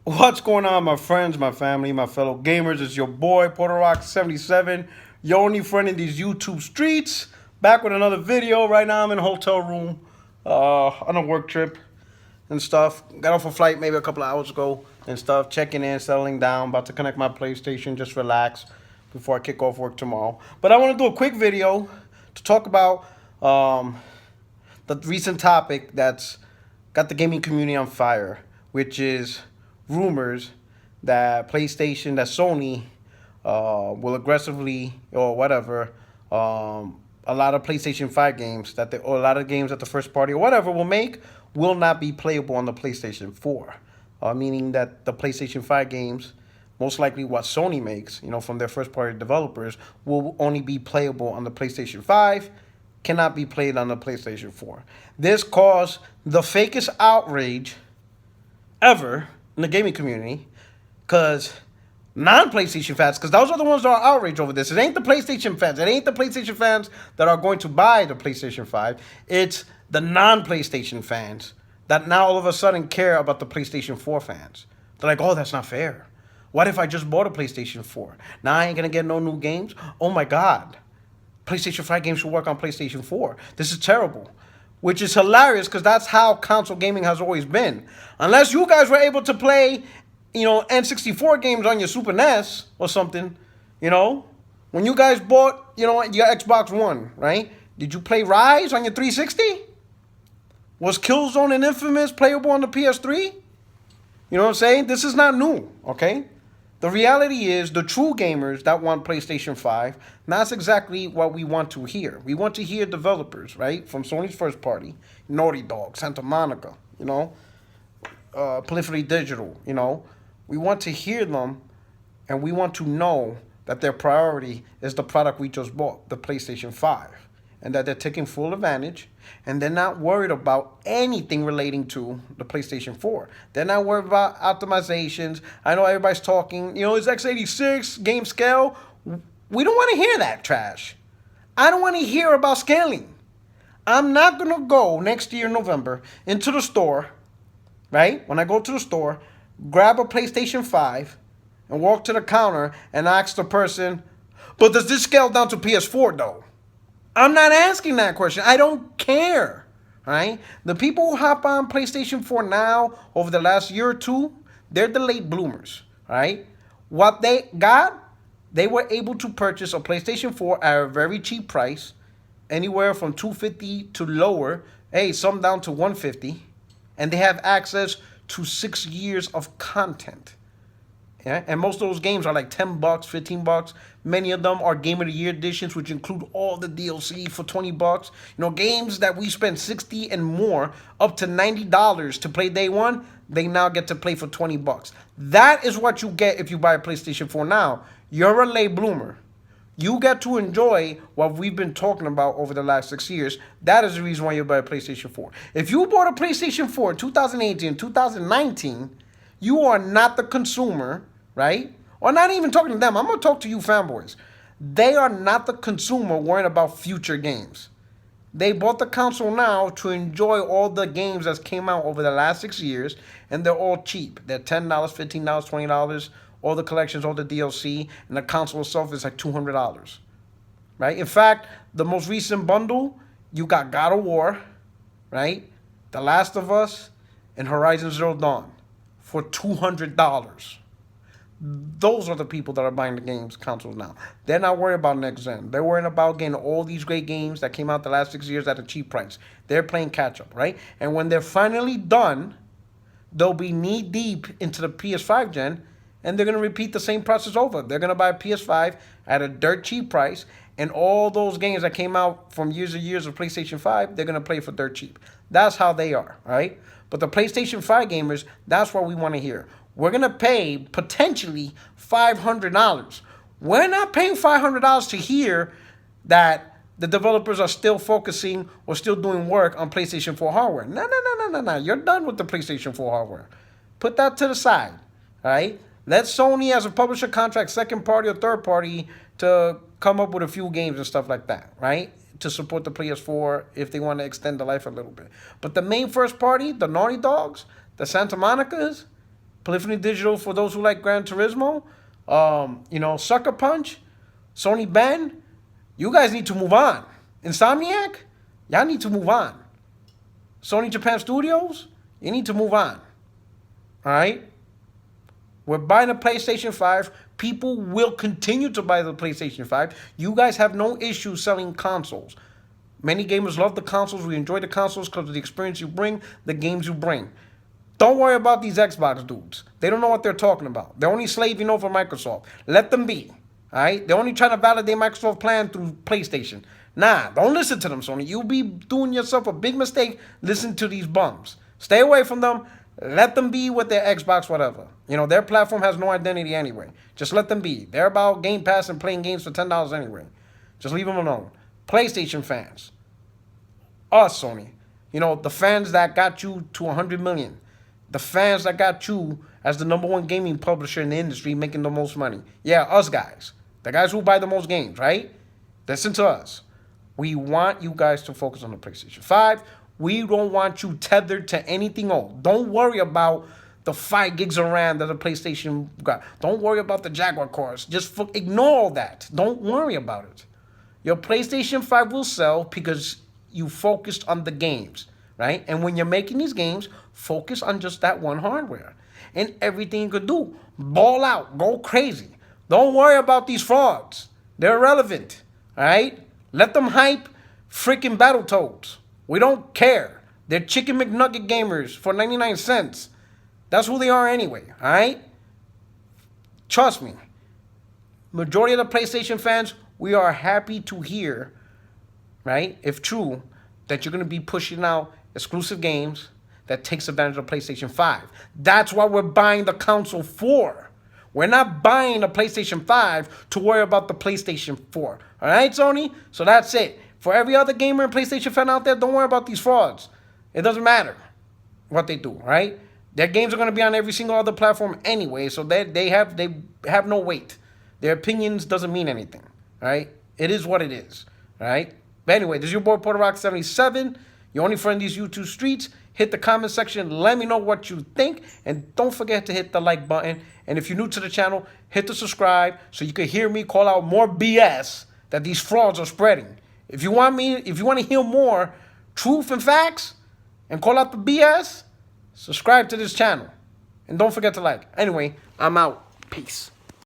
What's going on, my friends, my family, my fellow gamers? It's your boy, Puerto Rock 77, your only friend in these YouTube streets. Back with another video. Right now, I'm in a hotel room on a work trip and stuff. Got off a flight maybe a couple of hours ago and stuff. Checking in, settling down, about to connect my PlayStation, just relax before I kick off work tomorrow. But I want to do a quick video to talk about the recent topic that's got the gaming community on fire, which is rumors that PlayStation, that Sony will aggressively or whatever, a lot of PlayStation 5 games or a lot of games that the first party or whatever will not be playable on the PlayStation 4. Meaning that the PlayStation 5 games, most likely what Sony makes, from their first party developers, will only be playable on the PlayStation 5, cannot be played on the PlayStation 4. This caused the fakest outrage ever in the gaming community, because non-PlayStation fans, because those are the ones that are outraged over this. It ain't the PlayStation fans. It ain't the PlayStation fans that are going to buy the PlayStation 5. It's the non-PlayStation fans that now all of a sudden care about the PlayStation 4 fans. They're like, oh, that's not fair. What if I just bought a PlayStation 4? Now I ain't going to get no new games? Oh, my God. PlayStation 5 games should work on PlayStation 4. This is terrible. Which is hilarious, because that's how console gaming has always been. Unless you guys were able to play, N64 games on your Super NES or something, when you guys bought, your Xbox One, right? Did you play Rise on your 360? Was Killzone and Infamous playable on the PS3? You know what I'm saying? This is not new, okay? The reality is, the true gamers that want PlayStation 5, that's exactly what we want to hear. We want to hear developers, right? From Sony's first party, Naughty Dog, Santa Monica, Proliferate Digital, We want to hear them, and we want to know that their priority is the product we just bought, the PlayStation 5. And that they're taking full advantage, and they're not worried about anything relating to the PlayStation 4. They're not worried about optimizations. I know everybody's talking, it's x86, game scale. We don't want to hear that trash. I don't want to hear about scaling. I'm not going to go next year, November, into the store, right? When I go to the store, grab a PlayStation 5, and walk to the counter and ask the person, but does this scale down to PS4, though? I'm not asking that question. I don't care, right? The people who hop on PlayStation 4 now over the last year or two, they're the late bloomers, right? What they got, they were able to purchase a PlayStation 4 at a very cheap price, anywhere from $250 to lower, some down to $150, and they have access to 6 years of content. Yeah, and most of those games are like $10, $15. Many of them are Game of the Year editions, which include all the DLC for $20. Games that we spend $60 and more, up to $90 to play day one, they now get to play for $20. That is what you get if you buy a PlayStation 4 now. You're a late bloomer. You get to enjoy what we've been talking about over the last 6 years. That is the reason why you buy a PlayStation 4. If you bought a PlayStation 4 in 2018, 2019, you are not the consumer, right? Or not even talking to them. I'm going to talk to you fanboys. They are not the consumer worrying about future games. They bought the console now to enjoy all the games that came out over the last 6 years, and they're all cheap. They're $10, $15, $20, all the collections, all the DLC, and the console itself is like $200, right? In fact, the most recent bundle, you got God of War, right? The Last of Us, and Horizon Zero Dawn for $200. Those are the people that are buying the games consoles now. They're not worried about next gen. They're worried about getting all these great games that came out the last 6 years at a cheap price. They're playing catch up, right? And when they're finally done, they'll be knee deep into the PS5 gen, and they're going to repeat the same process over. They're going to buy a PS5 at a dirt cheap price, and all those games that came out from years and years of PlayStation 5, they're going to play for dirt cheap. That's how they are, right? But the PlayStation 5 gamers, that's what we want to hear. We're going to pay potentially $500. We're not paying $500 to hear that the developers are still focusing or still doing work on PlayStation 4 hardware. No. You're done with the PlayStation 4 hardware. Put that to the side, all right? Let Sony, as a publisher, contract second party or third party to come up with a few games and stuff like that, right? To support the PS4 if they want to extend the life a little bit. But the main first party, the Naughty Dogs, the Santa Monicas, Polyphony Digital, for those who like Gran Turismo, Sucker Punch, Sony Ben, you guys need to move on. Insomniac, y'all need to move on. Sony Japan Studios, you need to move on. All right? We're buying a PlayStation 5. People will continue to buy the PlayStation 5. You guys have no issue selling consoles. Many gamers love the consoles. We enjoy the consoles because of the experience you bring, the games you bring. Don't worry about these Xbox dudes. They don't know what they're talking about. They're only slaving over Microsoft. Let them be. All right? They're only trying to validate Microsoft's plan through PlayStation. Nah, don't listen to them, Sony. You'll be doing yourself a big mistake listening to these bums. Stay away from them. Let them be with their Xbox, whatever. Their platform has no identity anyway. Just let them be. They're about Game Pass and playing games for $10 anyway. Just leave them alone. PlayStation fans. Us, Sony. The fans that got you to 100 million. The fans that got you as the #1 gaming publisher in the industry making the most money. Yeah, us guys. The guys who buy the most games, right? Listen to us. We want you guys to focus on the PlayStation 5. We don't want you tethered to anything else. Don't worry about the 5 gigs of RAM that the PlayStation got. Don't worry about the Jaguar cores. Just ignore all that. Don't worry about it. Your PlayStation 5 will sell because you focused on the games, right? And when you're making these games, focus on just that one hardware. And everything you could do. Ball out. Go crazy. Don't worry about these frauds. They're irrelevant, all right? Let them hype freaking Battletoads. We don't care. They're Chicken McNugget gamers for 99 cents. That's who they are anyway, all right? Trust me. Majority of the PlayStation fans, we are happy to hear, right, if true, that you're going to be pushing out exclusive games that takes advantage of PlayStation 5. That's what we're buying the console for. We're not buying a PlayStation 5 to worry about the PlayStation 4. All right, Sony? So that's it. For every other gamer and PlayStation fan out there, don't worry about these frauds. It doesn't matter what they do, right? Their games are going to be on every single other platform anyway, so they have no weight. Their opinions doesn't mean anything, right? It is what it is, right? But anyway, this is your boy Puerto Rock 77. Your only friend these YouTube streets. Hit the comment section. Let me know what you think. And don't forget to hit the like button. And if you're new to the channel, hit the subscribe so you can hear me call out more BS that these frauds are spreading. If you want to hear more truth and facts and call out the BS, subscribe to this channel. And don't forget to like. Anyway, I'm out. Peace.